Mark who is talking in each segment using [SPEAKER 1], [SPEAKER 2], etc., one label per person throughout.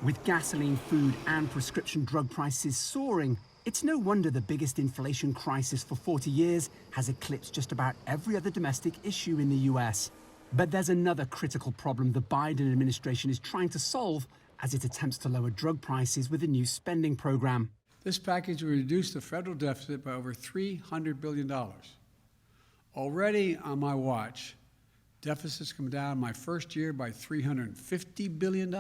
[SPEAKER 1] With gasoline, food and prescription drug prices soaring, it's no wonder the biggest inflation crisis for 40 years has eclipsed just about every other domestic issue in the US. But there's another critical problem the Biden administration is trying to solve as it attempts to lower drug prices with a new spending program.
[SPEAKER 2] This package will reduce the federal deficit by over $300 billion. Already on my watch, deficits come down my first year by $350 billion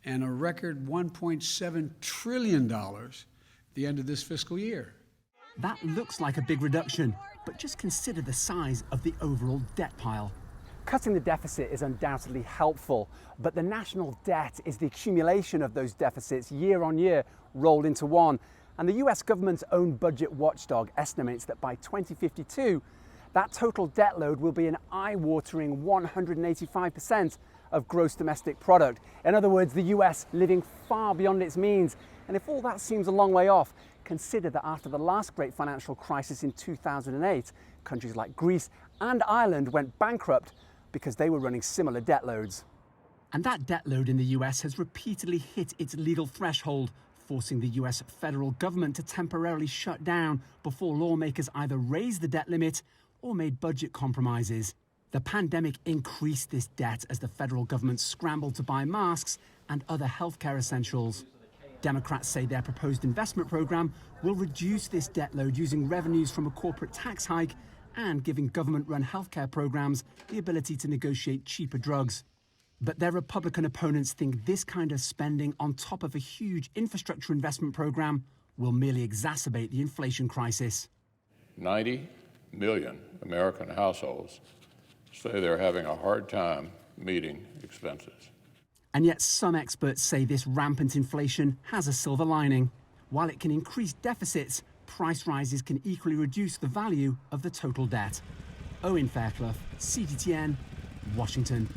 [SPEAKER 2] and a record $1.7 trillion at the end of this fiscal year.
[SPEAKER 1] That looks like a big reduction, but just consider the size of the overall debt pile. Cutting the deficit is undoubtedly helpful, but the national debt is the accumulation of those deficits year on year rolled into one. And the US government's own budget watchdog estimates that by 2052, that total debt load will be an eye-watering 185% of gross domestic product. In other words, the US living far beyond its means. And if all that seems a long way off, consider that after the last great financial crisis in 2008, countries like Greece and Ireland went bankrupt because they were running similar debt loads. And that debt load in the US has repeatedly hit its legal threshold, forcing the US federal government to temporarily shut down before lawmakers either raised the debt limit or made budget compromises. The pandemic increased this debt as the federal government scrambled to buy masks and other healthcare essentials. Democrats say their proposed investment program will reduce this debt load using revenues from a corporate tax hike and giving government-run healthcare programs the ability to negotiate cheaper drugs. But their Republican opponents think this kind of spending on top of a huge infrastructure investment program will merely exacerbate the inflation crisis.
[SPEAKER 3] 90 million American households say they're having a hard time meeting expenses.
[SPEAKER 1] And yet some experts say this rampant inflation has a silver lining. While it can increase deficits, price rises can equally reduce the value of the total debt. Owen, Fairclough, CGTN, Washington.